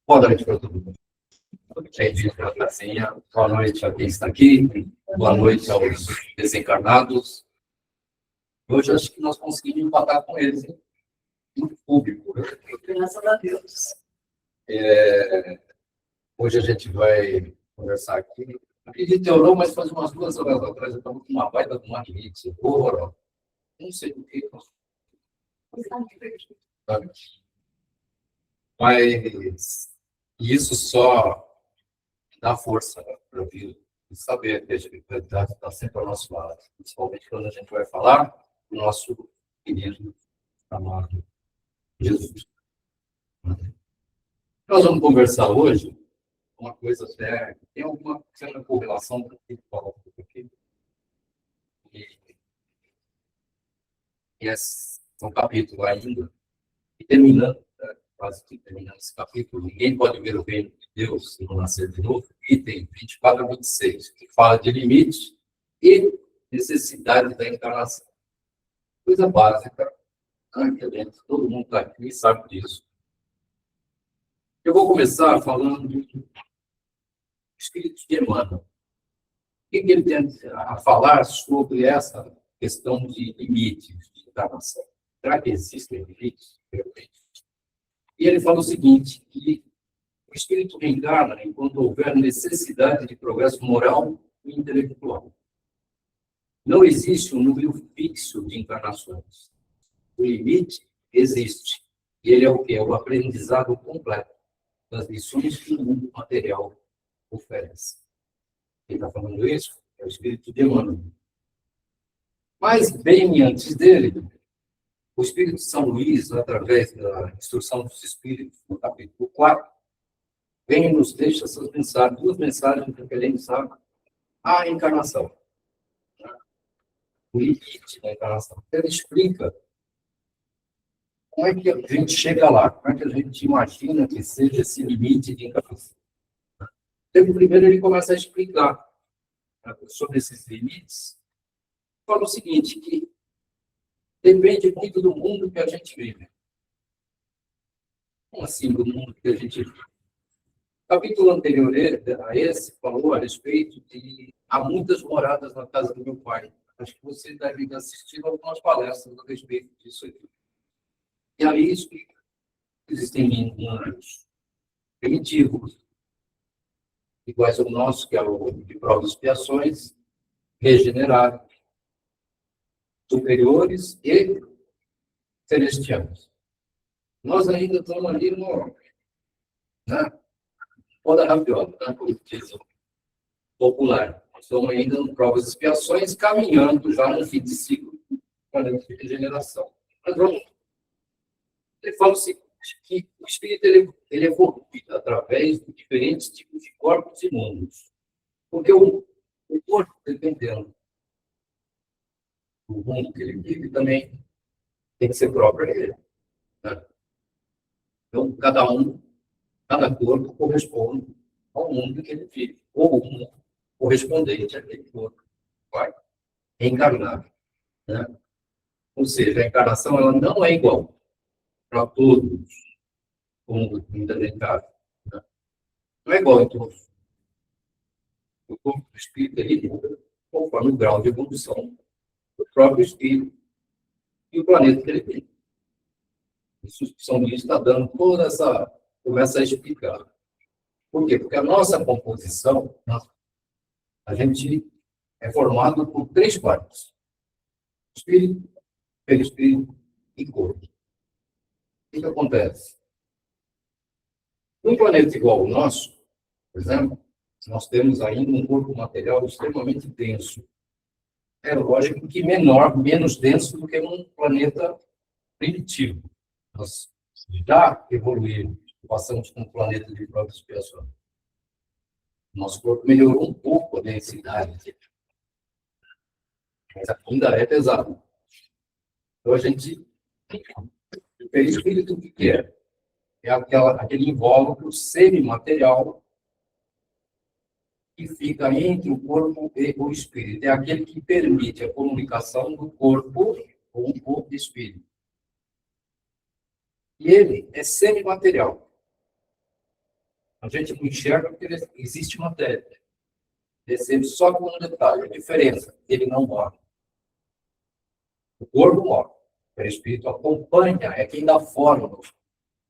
Boa noite para todo mundo. Bem-vindo para a pracinha. Boa noite a quem está aqui. Boa noite aos desencarnados. Hoje acho que nós conseguimos empatar com eles, hein? No público. Graças a Deus. Hoje a gente vai conversar aqui. Acredite ou não, mas faz umas 2 horas atrás eu estava com uma baita de uma rinite. Não sei do que. Mas isso só dá força para vir e saber que a espiritualidade está sempre ao nosso lado, principalmente quando a gente vai falar do nosso querido amado Jesus. Nós vamos conversar hoje uma coisa até tem alguma certa correlação com o que fala aqui. E esse é um capítulo ainda, e terminando, quase que terminando esse capítulo, ninguém pode ver o reino de Deus se não nascer de novo, item 24 a 26, que fala de limites e necessidade da encarnação. Coisa básica, todo mundo está aqui e sabe disso. Eu vou começar falando do Espírito de Emmanuel. O que ele tem a falar sobre essa questão de limites de encarnação? Será que existem limites? E ele fala o seguinte, que o espírito reencarna enquanto houver necessidade de progresso moral e intelectual. Não existe um número fixo de encarnações. O limite existe. E ele é o quê? É o aprendizado completo das lições que o mundo material oferece. Quem está falando isso é o espírito de Emmanuel. Mas, bem antes dele, o Espírito de São Luís, através da Instrução dos Espíritos, no capítulo 4, vem e nos deixa essas mensagens, 2 mensagens referentes à encarnação. O limite da encarnação. Ele explica como é que a gente chega lá, como é que a gente imagina que seja esse limite de encarnação. Então, primeiro ele começa a explicar sobre esses limites. Fala o seguinte, que depende muito do mundo que a gente vive. Como assim, do mundo que a gente vive? O capítulo anterior a esse falou a respeito de há muitas moradas na casa do meu pai. Acho que você deve ter assistido algumas palestras a respeito disso aqui. E ali explica que existem mundos primitivos, iguais ao nosso, que é o de provas e expiações, regenerados, superiores e celestiais. Nós ainda estamos ali no da rabiola, como diz o popular. Nós estamos ainda no provas e expiações, caminhando já no fim de ciclo para a regeneração. Mas vamos. Ele fala o seguinte, que o espírito ele evolui através de diferentes tipos de corpos e mundos. Porque o corpo, dependendo do mundo que ele vive, também tem que ser próprio a ele. Né? Então, cada corpo corresponde ao mundo que ele vive, ou um correspondente àquele corpo vai reencarnar. Né? Ou seja, a encarnação ela não é igual para todos, como indelegável. Né? Não é igual a todos. O corpo do espírito ele muda conforme o grau de evolução do próprio espírito e o planeta que ele tem. Isso São Luís está dando toda essa... começa a explicar. Por quê? Porque a nossa composição, a gente é formado por 3 partes. Espírito, perispírito e corpo. O que acontece? Um planeta igual ao nosso, por exemplo, nós temos ainda um corpo material extremamente denso. É lógico que menos denso do que um planeta primitivo. Nós já evoluímos, passamos com um planeta de provas e expiações. Nosso corpo melhorou um pouco a densidade, mas ainda é pesado. Então, a gente... O perispírito, o que é? É aquele invólucro semimaterial que fica entre o corpo e o espírito. É aquele que permite a comunicação do corpo com o espírito. E ele é semimaterial. A gente não enxerga porque existe matéria. Percebe só com um detalhe, a diferença, ele não morre. O corpo morre. O espírito acompanha, é quem dá forma.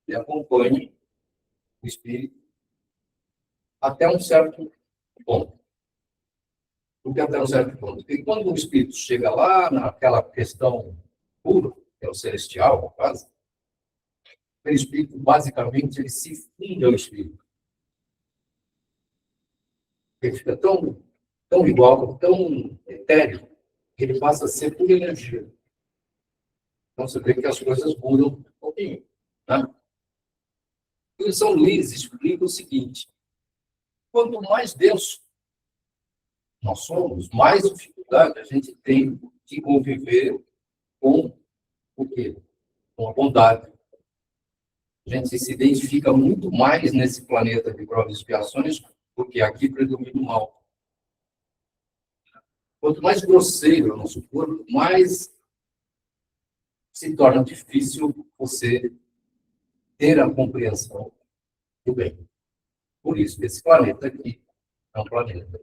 Ele acompanha o espírito até um certo ponto. Porque até um certo ponto. E quando o espírito chega lá, naquela questão pura, que é o celestial, quase, o espírito, basicamente, ele se funde ao espírito. Ele fica tão igual, tão etéreo, que ele passa a ser pura energia. Então, você vê que as coisas mudam um pouquinho. Né? E o São Luís explica o seguinte: quanto mais denso nós somos, mais dificuldade a gente tem de conviver com o quê? Com a bondade. A gente se identifica muito mais nesse planeta de provas e expiações, porque aqui predomina o mal. Quanto mais grosseiro é o nosso corpo, mais se torna difícil você ter a compreensão do bem. Por isso, esse planeta aqui é um planeta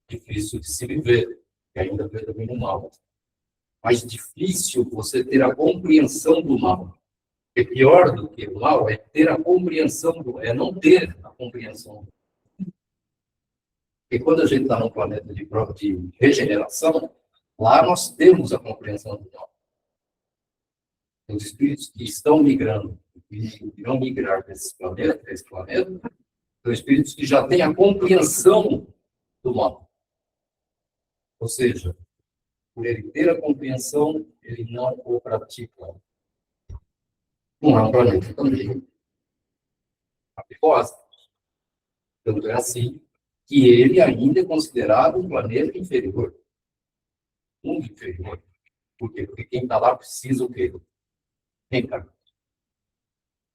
difícil de se viver, que ainda predomina o mal. Mais difícil você ter a compreensão do mal. É pior do que o mal é ter a compreensão é não ter a compreensão. Porque quando a gente está num planeta de regeneração, lá nós temos a compreensão do mal. Os espíritos que estão migrando e irão migrar desse planeta, são espíritos que já têm a compreensão do mal. Ou seja, por ele ter a compreensão, ele não o pratica. Não é um planeta também apicosa. Tanto é assim que ele ainda é considerado um planeta inferior. Muito inferior. Por quê? Porque quem está lá precisa o quê? Reencarnar.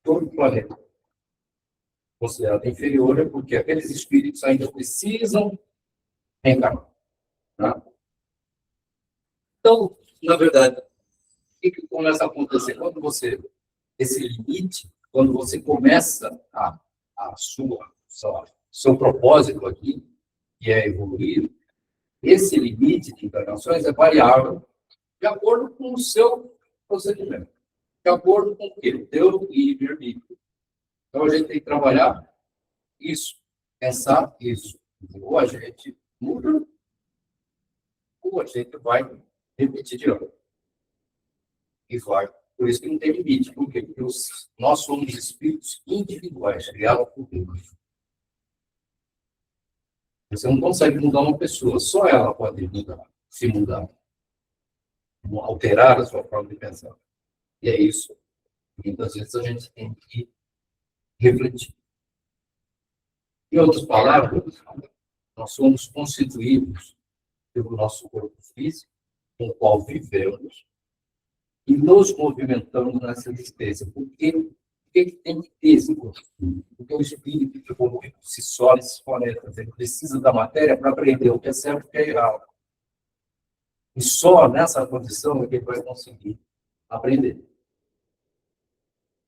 Todo planeta considerado inferior é porque aqueles espíritos ainda precisam reencarnar. Tá? Então, na verdade, o que começa a acontecer? Quando você, esse limite, quando você começa seu propósito aqui, que é evoluir, esse limite de encarnações é variável de acordo com o seu procedimento, de acordo com o quê? O teu livre-arbítrio. Então, a gente tem que trabalhar isso, pensar isso. Ou a gente muda, ou a gente vai repetir de novo. E vai. Por isso que não tem limite. Por quê? Porque nós somos espíritos individuais, criados por Deus. Você não consegue mudar uma pessoa, só ela pode mudar, se mudar. Alterar a sua forma de pensar. E é isso. Muitas vezes a gente tem que refletir. Em outras palavras, nós somos constituídos pelo nosso corpo físico, com o qual vivemos, e nos movimentamos nessa existência. Por que tem que ter esse corpo físico? Porque o espírito que evolui por si só nesses planetas, ele precisa da matéria para aprender o que é certo e o que é errado. E só nessa condição é que ele vai conseguir aprender.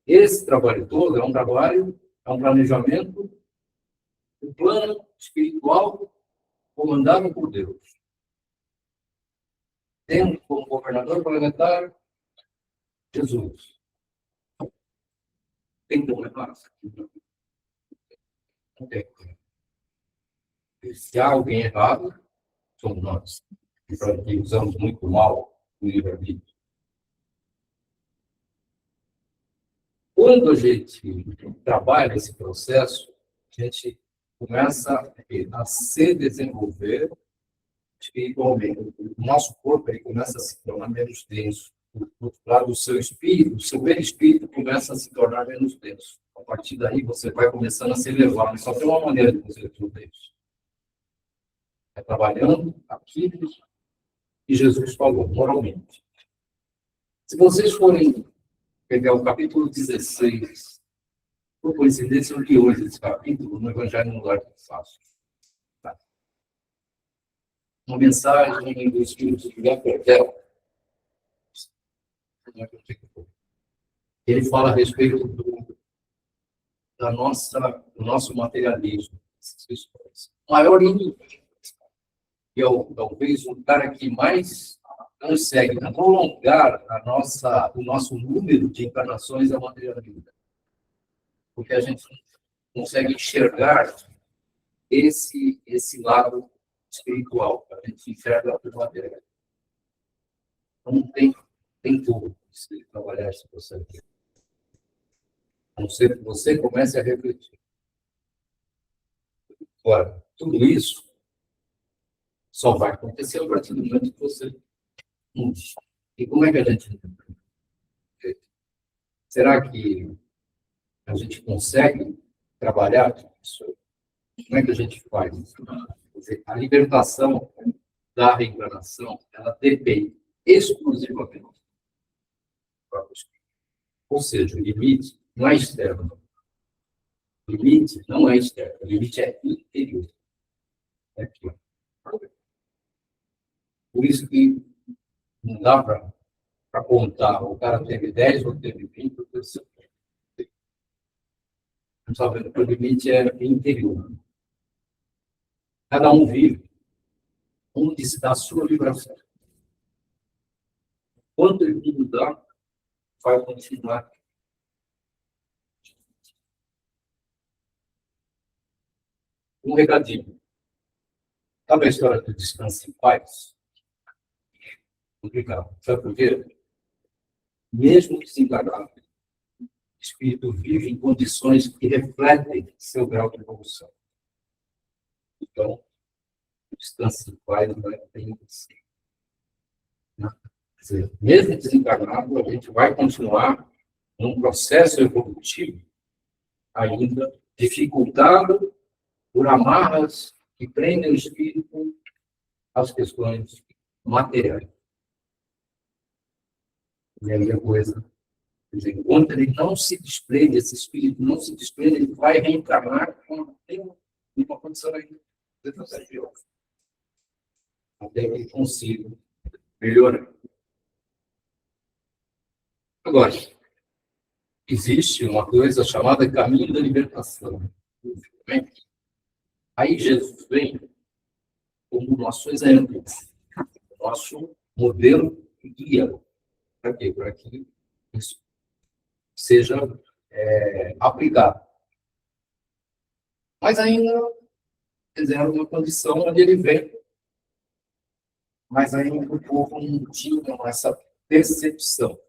Esse trabalho todo é um trabalho, é um planejamento, um plano espiritual comandado por Deus. Tendo como governador planetário Jesus. Tem como é fácil? Não tem. Se há alguém errado, somos nós. Que usamos muito mal o livre-arbítrio. Quando a gente trabalha esse processo, a gente começa a se desenvolver espiritualmente. O nosso corpo ele começa a se tornar menos denso. Do lado do seu espírito, o seu perispírito começa a se tornar menos denso. A partir daí, você vai começando a se elevar. Mas só tem uma maneira de você ser denso. É trabalhando aquilo que Jesus falou, moralmente. Se vocês forem pegar o capítulo 16, por coincidência, eu li hoje esse capítulo no Evangelho no Lar que Faço. Tá? Uma mensagem do Espírito de Gabriel. Ele fala a respeito do nosso materialismo. O maior inimigo, que é talvez o cara que mais consegue prolongar o nosso número de encarnações, é o materialismo. Porque a gente consegue enxergar esse lado espiritual, a gente enxerga a matéria. Então, tem tudo se trabalhar esse processo. A não ser que você comece a refletir. Agora, tudo isso só vai acontecer a partir do momento que você... E como é que a gente... Será que a gente consegue trabalhar isso? Como é que a gente faz isso? Quer dizer, a libertação da reencarnação, ela depende exclusivamente do próprio espírito. Ou seja, o limite não é externo. O limite não é externo. O limite é interior. É aqui. Por isso que não dá para contar. O cara teve 10 ou teve 20, ou teve 50. Não sabe, o limite é interior. Cada um vive onde está a sua vibração. Quanto ele mudar, vai continuar. Um recadinho. Sabe a história do Descanso em Paz? Complicado. Sabe por quê? Mesmo desencarnado, o espírito vive em condições que refletem seu grau de evolução. Então, o Descanso em Paz não é bem assim. Quer dizer, mesmo desencarnado, a gente vai continuar num processo evolutivo ainda dificultado por amarras que prendem o espírito às questões materiais. E aí a coisa, quer dizer, enquanto ele não se desprende, esse espírito não se desprende, ele vai reencarnar em uma condição ainda pior. Até que ele consiga melhorar. Agora, existe uma coisa chamada caminho da libertação. Aí Jesus vem como nosso exemplo, nosso modelo e guia. Para quê? Para que isso seja aplicado. Mas ainda, quer dizer, era uma condição onde ele vem. Mas ainda o povo não tinha essa percepção.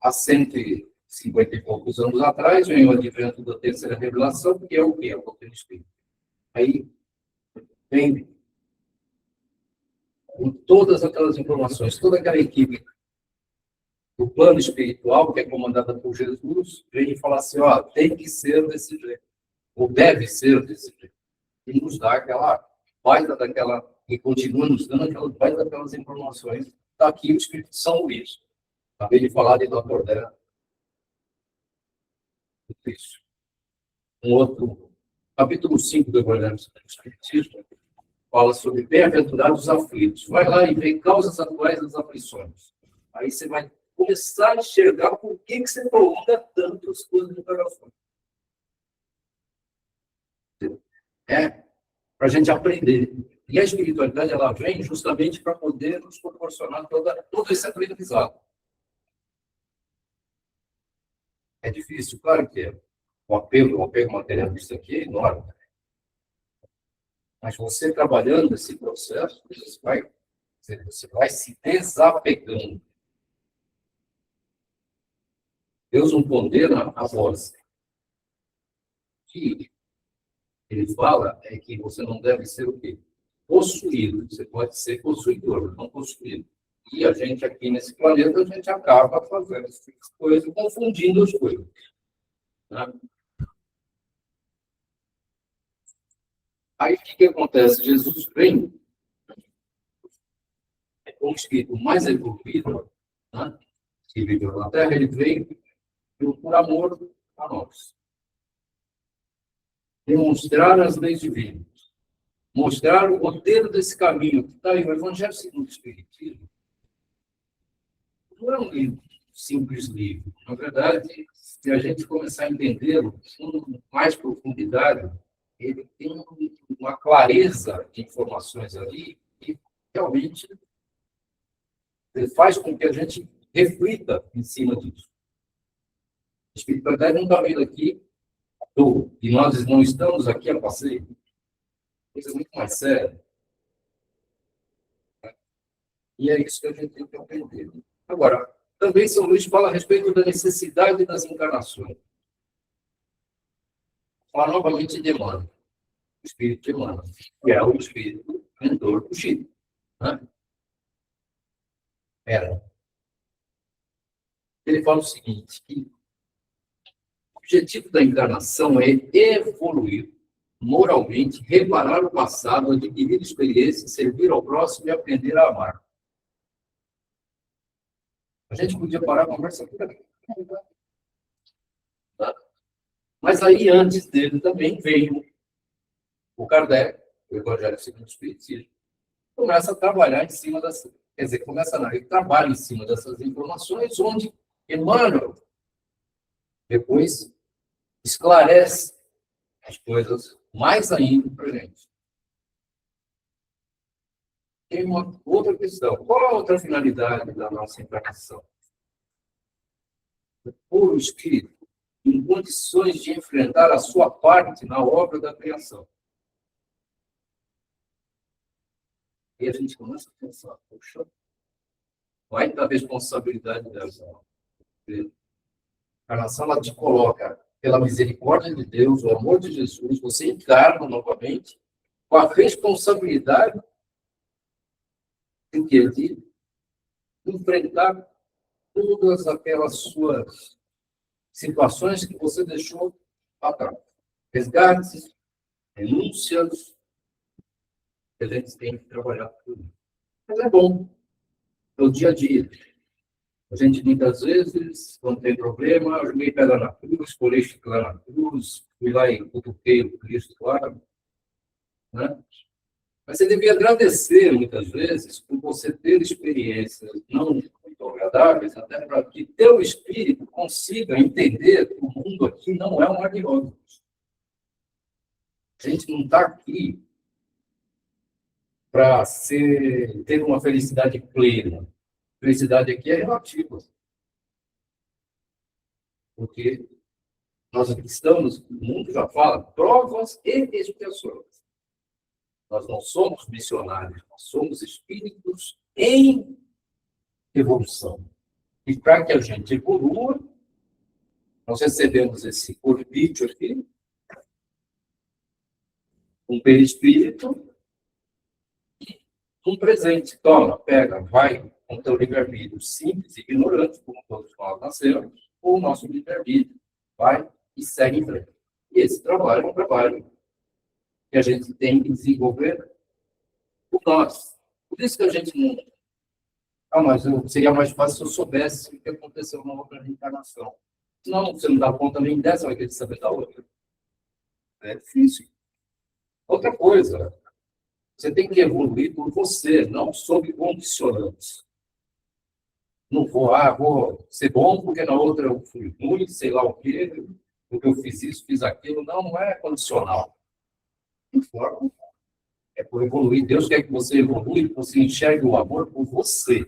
Há 150 e poucos anos atrás, veio o advento da terceira revelação, que é o quê? É o doutrina espírita. Aí vem com todas aquelas informações, toda aquela equipe do plano espiritual, que é comandada por Jesus, vem e fala assim, ó, tem que ser desse jeito, ou deve ser desse jeito. E nos dá aquela baita daquela, e continua nos dando aquela baita daquelas informações. Está aqui o Espírito de São Luís. Acabei de falar de Dr. Dera. Isso. Um outro, capítulo 5 do Evangelho do Espiritismo, fala sobre bem-aventurados aflitos. Vai lá e vê causas atuais das aflições. Aí você vai começar a enxergar por que você prolonga tanto as coisas do coração. É para a gente aprender. E a espiritualidade, ela vem justamente para poder nos proporcionar todo esse aprendizado. É difícil? Claro que é. O apego materialista aqui é enorme. Mas você trabalhando esse processo, você vai se desapegando. Deus não condena a voz. O que ele fala é que você não deve ser o quê? Possuído. Você pode ser possuidor, não possuído. E a gente aqui nesse planeta, a gente acaba fazendo essa coisa, confundindo as coisas. Né? Aí o que acontece? Jesus vem, como espírito mais evoluído, né? Que viveu na Terra, ele veio por amor a nós. Demonstrar as leis divinas. Mostrar o roteiro desse caminho. Que está aí, o Evangelho segundo o Espiritismo. Não é um livro simples livro. Na verdade, se a gente começar a entendê-lo com mais profundidade, ele tem uma clareza de informações ali que realmente faz com que a gente reflita em cima disso. A espiritualidade não está vindo aqui e nós não estamos aqui a passeio. Coisa muito mais séria. E é isso que a gente tem que aprender. Agora, também São Luís fala a respeito da necessidade das encarnações. Fala novamente de demanda. O espírito demanda, que é o espírito mentor do Chico. Né? Ele fala o seguinte, que o objetivo da encarnação é evoluir moralmente, reparar o passado, adquirir experiência, servir ao próximo e aprender a amar. A gente podia parar a conversa por aqui. Tá? Mas aí, antes dele, também veio o Kardec, o Evangelho segundo o Espiritismo, começa a trabalhar em cima das... Quer dizer, ele trabalha em cima dessas informações, onde Emmanuel depois esclarece as coisas mais ainda para a gente. Tem uma outra questão. Qual a outra finalidade da nossa encarnação? Pôr o espírito em condições de enfrentar a sua parte na obra da criação. E a gente começa a pensar, poxa, vai da responsabilidade dessa. A encarnação, ela te coloca, pela misericórdia de Deus, o amor de Jesus, você encarna novamente com a responsabilidade de enfrentar todas aquelas suas situações que você deixou para trás. Resgates, renúncias, que a gente tem que trabalhar por isso. Mas é bom, no dia a dia. A gente, muitas vezes, quando tem problema, eu joguei pedra na cruz, colei chiclete na cruz, fui lá e cutuquei o Cristo, claro. Né? Mas você devia agradecer, muitas vezes, por você ter experiências não muito agradáveis, até para que teu espírito consiga entender que o mundo aqui não é um mar de rosas. A gente não está aqui para ter uma felicidade plena. Felicidade aqui é relativa. Porque nós estamos, o mundo já fala, provas e expiações. Nós não somos missionários, nós somos espíritos em evolução. E para que a gente evolua, nós recebemos esse corpício aqui, um perispírito, um presente. Toma, pega, vai com o teu livre-arbítrio simples, ignorante, como todos nós nascemos, ou o nosso livre-arbítrio. Vai e segue em frente. E esse trabalho é um trabalho que a gente tem que desenvolver por nós. Por isso que a gente não... mas seria mais fácil se eu soubesse o que aconteceu na outra reencarnação. Senão, você não dá conta nem dessa, vai querer saber da outra. É difícil. Outra coisa, você tem que evoluir por você, não sob condicionantes. Não vou ser bom porque na outra eu fui ruim, sei lá o quê, porque eu fiz isso, fiz aquilo. Não é condicional. De forma, é por evoluir. Deus quer que você evolua, que você enxergue o amor por você.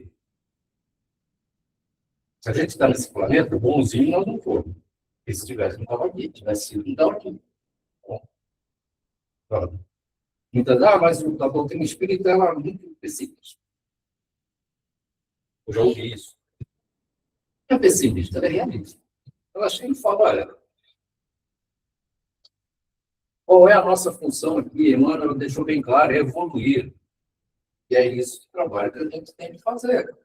Se a gente está nesse planeta, bonzinho nós não fomos. E se tivesse, não estava aqui. Tivesse sido, não estava aqui. Bom, muitas, mas o doutrina espírita ela é muito pessimista. Eu já ouvi isso. Não é pessimista, ela é realista. Ela chega e fala, olha, qual é a nossa função aqui? Emmanuel deixou bem claro, é evoluir. E é isso o trabalho que a gente tem que fazer.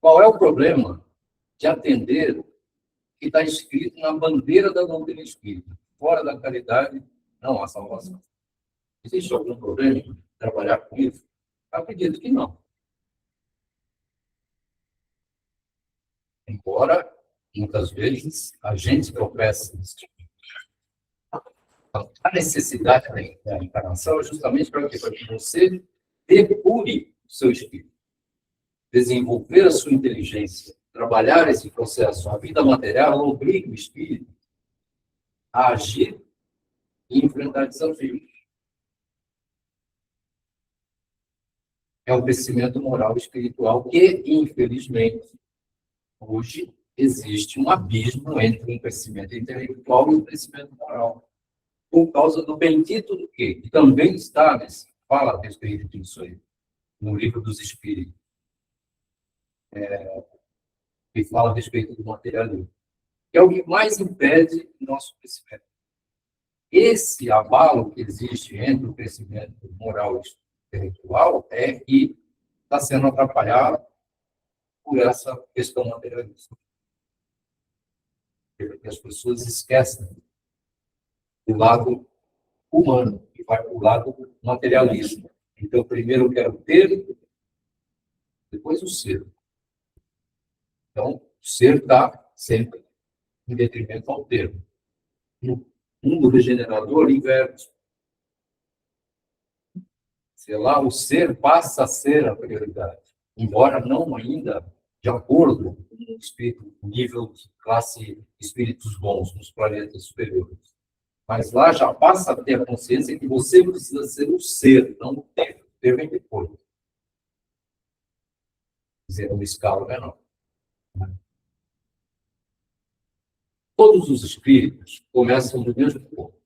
Qual é o problema de atender o que está escrito na bandeira da doutrina espírita? Fora da caridade, não há salvação. Existe algum problema em trabalhar com isso? Acredito que não. Embora, muitas vezes, a gente tropece nesse tipo. A necessidade da encarnação é justamente para quê? Para que você depure o seu espírito, desenvolver a sua inteligência, trabalhar esse processo. A vida material obriga o espírito a agir e enfrentar desafios. É o crescimento moral e espiritual que, infelizmente, hoje existe um abismo entre o crescimento intelectual e o crescimento moral. Por causa do bendito do quê? Que também está, fala a respeito disso aí, no livro dos Espíritos. Que fala a respeito do materialismo. Que é o que mais impede o nosso crescimento. Esse abalo que existe entre o crescimento moral e intelectual é que está sendo atrapalhado por essa questão materialista. Porque as pessoas esquecem do lado humano e vai para o lado materialista. Então, primeiro eu quero ter, depois o ser. Então, o ser está sempre em detrimento ao ter. No mundo regenerador, inverso. Sei lá, o ser passa a ser a prioridade, embora não ainda de acordo com o espírito, o nível de classe espíritos bons nos planetas superiores. Mas lá já passa a ter a consciência que você precisa ser o ser, não o ter. O ter vem depois. Quer dizer, uma escala menor. Todos os espíritos começam do mesmo ponto.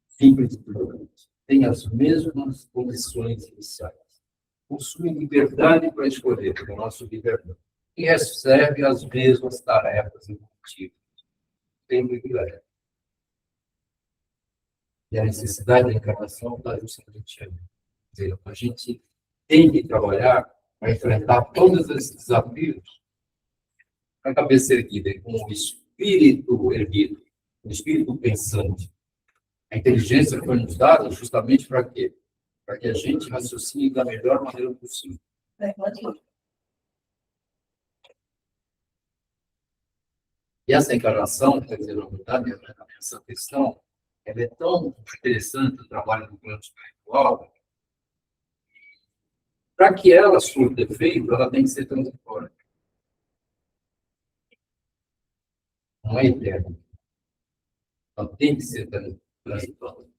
Simples e tolerantes. Têm as mesmas condições iniciais. Possuem liberdade para escolher, o nosso livre-arbítrio. E recebe as mesmas tarefas e motivos. Tem privilégio. E a necessidade da encarnação está justamente aí. Quer dizer, a gente tem que trabalhar para enfrentar todos esses desafios com a cabeça erguida, com o espírito erguido, o espírito pensante. A inteligência foi nos dada justamente para quê? Para que a gente raciocine da melhor maneira possível. E essa encarnação, quer dizer, na verdade, essa questão, ela é tão interessante, o trabalho do plano espiritual, para que ela surta efeito, ela tem que ser transitória. Não é eterna. Ela tem que ser transitória.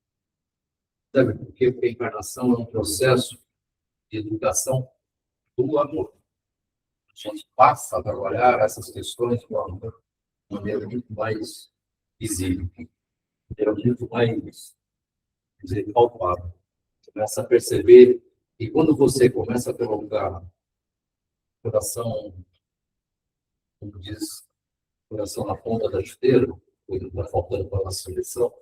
Sabe por quê? Porque a encarnação é um processo de educação do amor. A gente passa a trabalhar essas questões do amor de maneira muito mais visível, de maneira muito mais, dizer, palpável. Começa a perceber que quando você começa a colocar o coração, como diz, coração na ponta da chuteira, quando está faltando para a nossa seleção,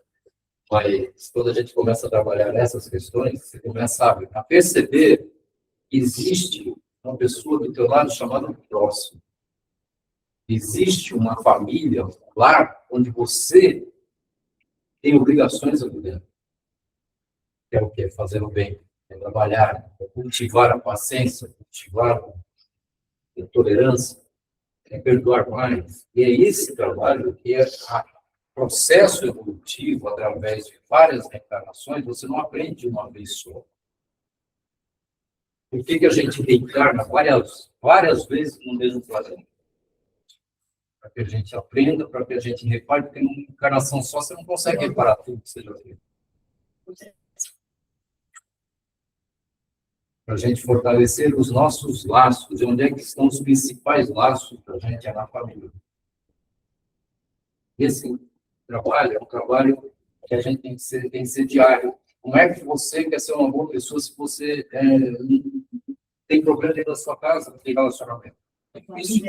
mas quando a gente começa a trabalhar essas questões, você começa a perceber que existe uma pessoa do teu lado chamada próximo. Existe uma família, um lar, onde você tem obrigações ali dentro. É o quê? Fazer o bem, é trabalhar, é cultivar a paciência, cultivar a tolerância, é perdoar mais. E é esse trabalho que é processo evolutivo, através de várias reencarnações, você não aprende de uma vez só. Por que a gente reencarna várias vezes no mesmo planeta? Para que a gente aprenda, para que a gente repare, porque numa encarnação só você não consegue reparar tudo que você já viu. Para a gente fortalecer os nossos laços, de onde é que estão os principais laços para a gente é na família. Esse trabalho é um trabalho que a gente tem que ser diário. Como é que você quer ser uma boa pessoa se você tem problema dentro da sua casa, não tem relacionamento? É difícil.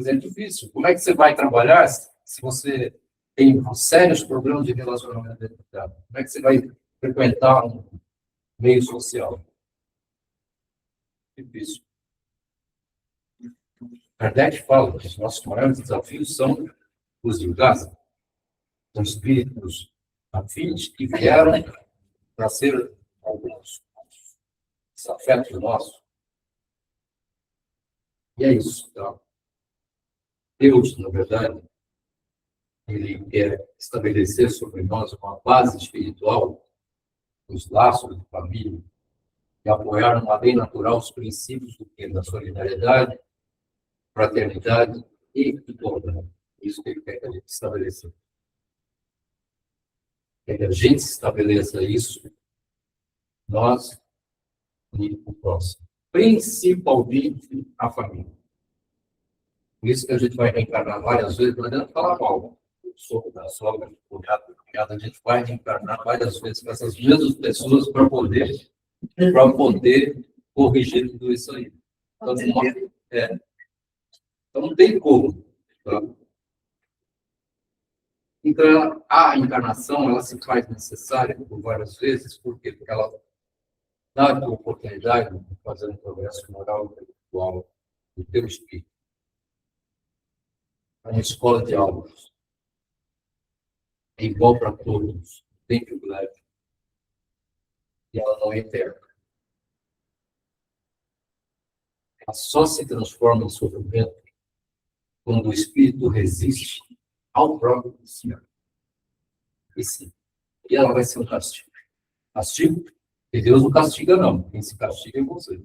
É difícil. Como é que você vai trabalhar se você tem sérios problemas de relacionamento dentro da casa? Como é que você vai frequentar um meio social? Difícil. Kardec fala que os nossos maiores desafios são os de casa. São espíritos afins que vieram para ser alguns desafetos nossos. E é isso. Tá? Deus, na verdade, ele quer estabelecer sobre nós uma base espiritual, os laços de família, e apoiar numa lei natural os princípios do que? Da solidariedade, fraternidade e igualdade. Isso que ele quer que a gente estabeleça. Quer que a gente estabeleça isso, nós e o próximo. Principalmente a família. Por isso que a gente vai reencarnar várias vezes, não adianta falar mal. O sogro da sogra, o cunhado, a gente vai reencarnar várias vezes com essas mesmas pessoas para poder corrigir tudo isso aí. Então, então não tem como. Tá? Então, a encarnação, ela se faz necessária por várias vezes, por quê? Porque ela dá a oportunidade de fazer um progresso moral e intelectual do teu espírito. É uma escola de aulas. É igual para todos. Tem privilégio. E ela não é eterna. Ela só se transforma em sofrimento quando o espírito resiste ao próprio Senhor. E sim. E ela vai ser um castigo. Castigo? E Deus não castiga, não. Quem se castiga é você.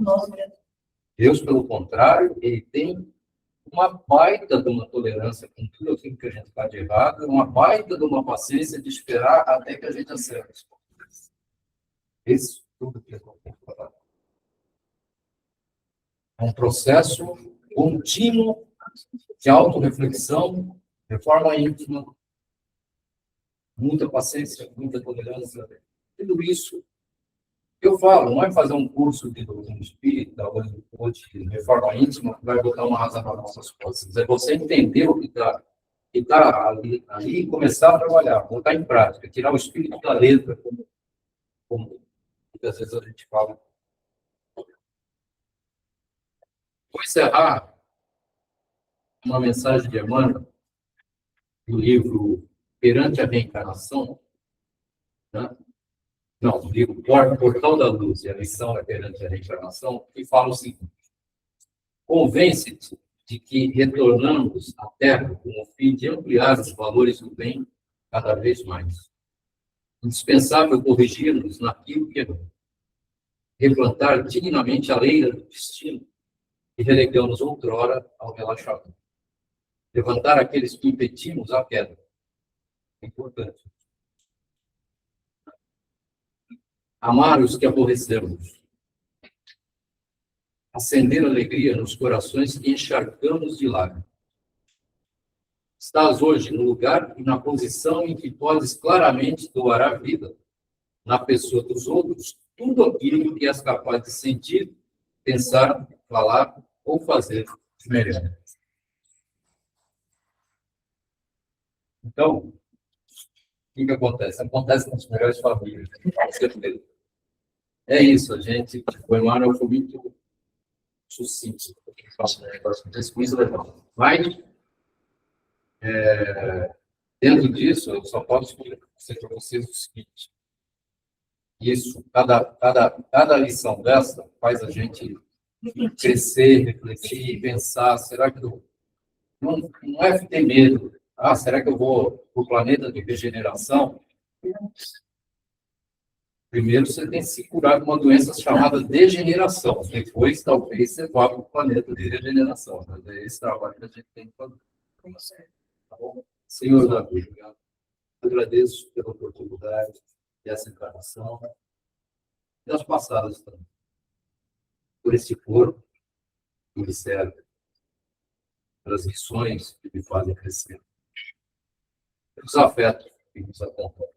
Deus, pelo contrário, ele tem uma baita de uma tolerância com tudo aquilo que a gente faz de errado, uma baita de uma paciência de esperar até que a gente acerte. Isso tudo que eu tenho que falar. É um processo contínuo de autorreflexão, de forma íntima, muita paciência, muita tolerância. Tudo isso eu falo, não é fazer um curso de doutrina espírita ou de reforma íntima que vai botar uma razão para nossas costas. É você entender o que está ali e começar a trabalhar, botar em prática, tirar o espírito da letra, como muitas vezes a gente fala. Vou encerrar uma mensagem de Emmanuel, do livro Perante a Reencarnação, né? Não, o livro Portal da Luz e a Lição Perante a Reencarnação, que fala o seguinte: convence-te de que retornamos à Terra com o fim de ampliar os valores do bem cada vez mais. Indispensável corrigir-nos naquilo que é bom. Replantar dignamente a leira do destino que relegamos outrora ao relaxamento. Levantar aqueles que impetimos a queda. É importante. Amar os que aborrecemos. Acender alegria nos corações que encharcamos de lágrimas. Estás hoje no lugar e na posição em que podes claramente doar a vida, na pessoa dos outros, tudo aquilo que és capaz de sentir, pensar, falar ou fazer de melhor. Então, o que acontece? Acontece nas melhores famílias, com certeza. É isso, a gente, o Emmanuel foi muito sucinto. Mas, dentro disso, eu só posso explicar para vocês o seguinte: isso, cada lição dessa faz a gente crescer, refletir, pensar, será que não é ter medo? Será que eu vou para o planeta de regeneração? Primeiro, você tem que se curar de uma doença chamada degeneração. Depois, talvez, você vá para o planeta de regeneração. Mas é esse trabalho que a gente tem que fazer. Tá bom? Senhor da vida, agradeço pela oportunidade dessa encarnação e das passadas também. Por esse corpo que me serve, pelas lições que me fazem crescer, pelos afetos que nos acompanham.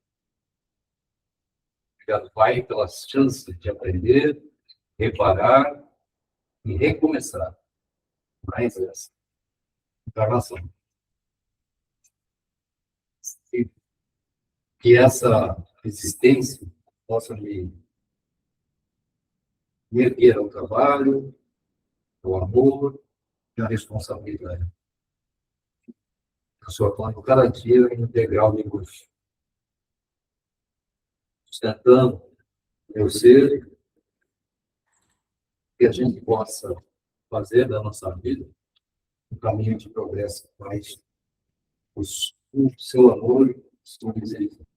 Obrigado, Pai, pelas chances de aprender, reparar e recomeçar. Mais essa encarnação. E que essa existência possa me erguer ao trabalho, ao amor e à responsabilidade. O Senhor torna cada dia um integral de luz, sustentando meu ser, que a gente possa fazer da nossa vida um caminho de progresso mais o seu amor, sua misericórdia.